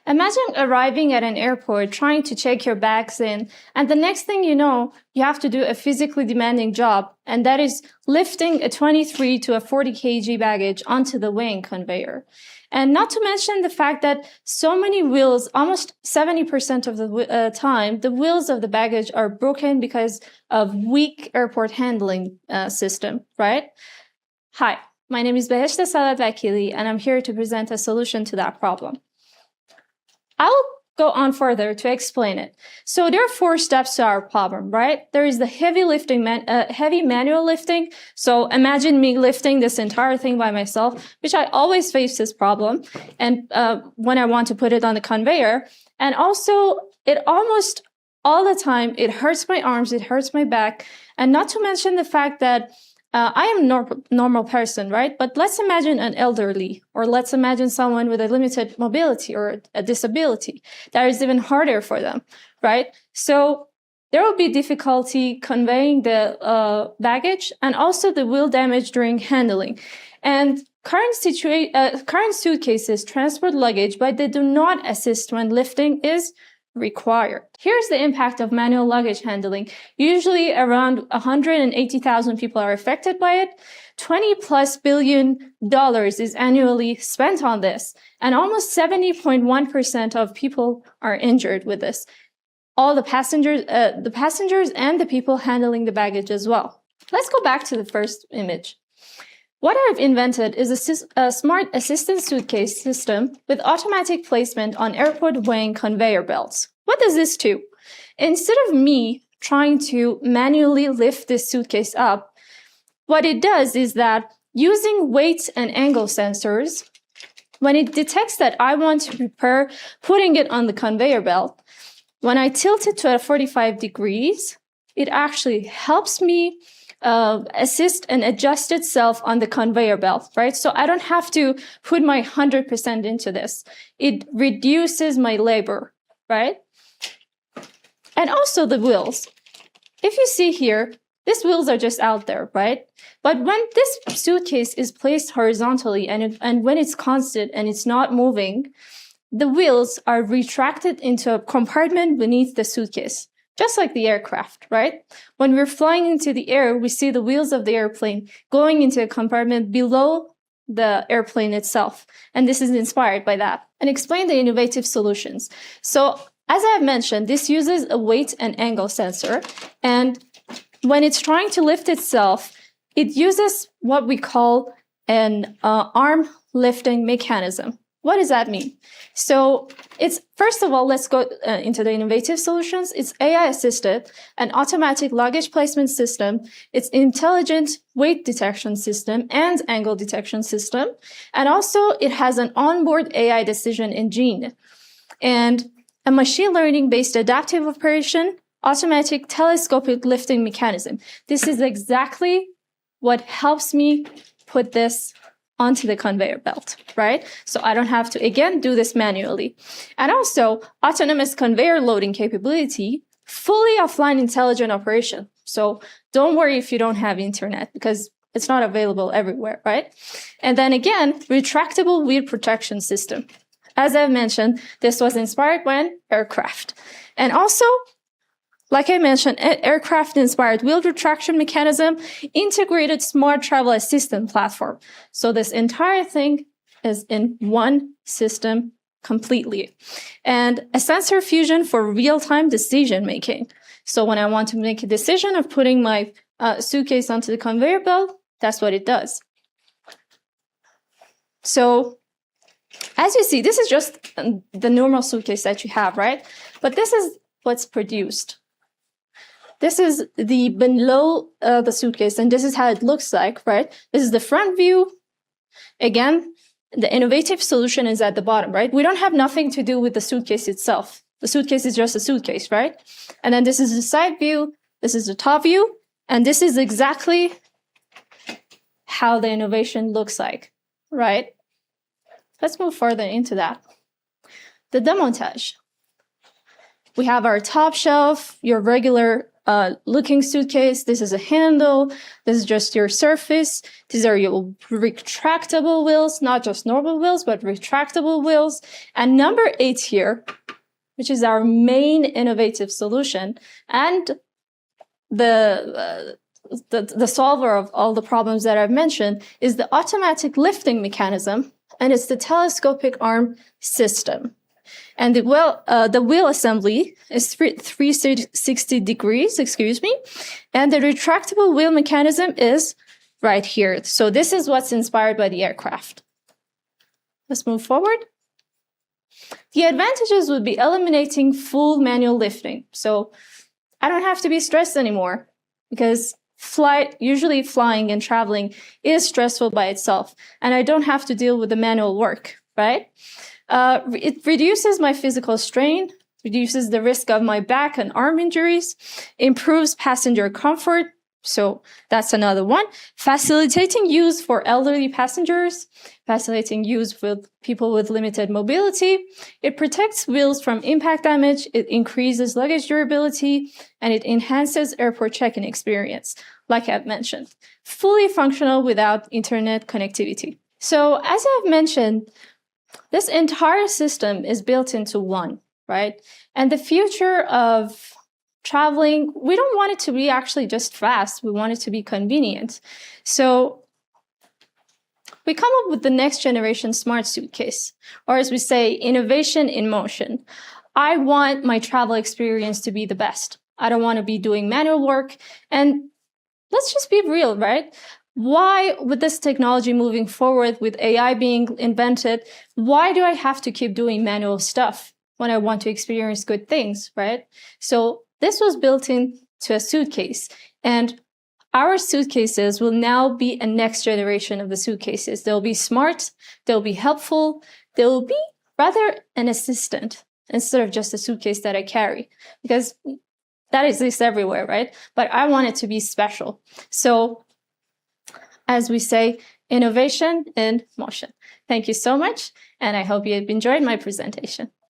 Imagine arriving at an airport, trying to check your bags in, and the next thing you know, you have to do a physically demanding job, and that is lifting a 23 to a 40 kg baggage onto the weighing conveyor. And not to mention the fact that so many wheels, almost 70% of the time, the wheels of the baggage are broken because of weak airport handling system, right? Hi, my name is Beheshteh Sadat Vakili, and I'm here to present a solution to that problem. I'll go on further to explain it. So there are 4 steps to our problem, right? There is the heavy manual lifting. So imagine me lifting this entire thing by myself, which I always face this problem. And when I want to put it on the conveyor, and also it almost all the time, it hurts my arms, it hurts my back. And not to mention the fact that I am a normal person, right? But let's imagine an elderly, or let's imagine someone with a limited mobility or a disability. That is even harder for them, right? So there will be difficulty conveying the baggage and also the wheel damage during handling. And current suitcases transport luggage, but they do not assist when lifting is required. Here's the impact of manual luggage handling. Usually around 180,000 people are affected by it. $20+ billion is annually spent on this. And almost 70.1% of people are injured with this. All the passengers and the people handling the baggage as well. Let's go back to the first image. What I've invented is a smart assistant suitcase system with automatic placement on airport weighing conveyor belts. What does this do? Instead of me trying to manually lift this suitcase up, what it does is that using weight and angle sensors, when it detects that I want to prepare putting it on the conveyor belt, when I tilt it to 45 degrees, it actually helps me assist and adjust itself on the conveyor belt, right? So I don't have to put my 100% into this. It reduces my labor, right? And also the wheels. If you see here, these wheels are just out there, right? But when this suitcase is placed horizontally and when it's constant and it's not moving, the wheels are retracted into a compartment beneath the suitcase. Just like the aircraft, right? When we're flying into the air, we see the wheels of the airplane going into a compartment below the airplane itself. And this is inspired by that. And explain the innovative solutions. So, as I have mentioned, this uses a weight and angle sensor. And when it's trying to lift itself, it uses what we call an arm lifting mechanism. What does that mean? So it's, first of all, let's go into the innovative solutions. It's AI-assisted, an automatic luggage placement system. It's intelligent weight detection system and angle detection system. And also it has an onboard AI decision engine and a machine learning-based adaptive operation, automatic telescopic lifting mechanism. This is exactly what helps me put this onto the conveyor belt, right? So I don't have to, again, do this manually. And also, autonomous conveyor loading capability, fully offline intelligent operation. So don't worry if you don't have internet, because it's not available everywhere, right? And then again, retractable wheel protection system. As I've mentioned, this was inspired by aircraft. And also, like I mentioned, aircraft-inspired wheel retraction mechanism, integrated smart travel assistant platform. So this entire thing is in one system completely. And a sensor fusion for real-time decision-making. So when I want to make a decision of putting my suitcase onto the conveyor belt, that's what it does. So as you see, this is just the normal suitcase that you have, right? But this is what's produced. This is the below the suitcase, and this is how it looks like, right? This is the front view. Again, the innovative solution is at the bottom, right? We don't have nothing to do with the suitcase itself. The suitcase is just a suitcase, right? And then this is the side view, this is the top view, and this is exactly how the innovation looks like, right? Let's move further into that. The demontage. We have our top shelf, your regular looking suitcase. This is a handle. This is just your surface. These are your retractable wheels, not just normal wheels, but retractable wheels. And number 8 here, which is our main innovative solution, and the solver of all the problems that I've mentioned, is the automatic lifting mechanism, and it's the telescopic arm system. And the wheel assembly is 360 degrees, and the retractable wheel mechanism is right here. So this is what's inspired by the aircraft. Let's move forward. The advantages would be eliminating full manual lifting. So I don't have to be stressed anymore, because usually flying and traveling is stressful by itself, and I don't have to deal with the manual work, right? It reduces my physical strain, reduces the risk of my back and arm injuries, improves passenger comfort. So that's another one. Facilitating use for elderly passengers, facilitating use with people with limited mobility. It protects wheels from impact damage. It increases luggage durability, and it enhances airport check-in experience, like I've mentioned. Fully functional without internet connectivity. So as I've mentioned, this entire system is built into one, right? And the future of traveling, we don't want it to be actually just fast. We want it to be convenient. So we come up with the next generation smart suitcase, or as we say, innovation in motion. I want my travel experience to be the best. I don't want to be doing manual work. And let's just be real, right? Why, with this technology moving forward, with AI being invented, why do I have to keep doing manual stuff when I want to experience good things, right? So this was built into a suitcase, and our suitcases will now be a next generation of the suitcases. They'll be smart, they'll be helpful, they'll be rather an assistant instead of just a suitcase that I carry, because that exists everywhere, right? But I want it to be special. So as we say, innovation in motion. Thank you so much, and I hope you enjoyed my presentation.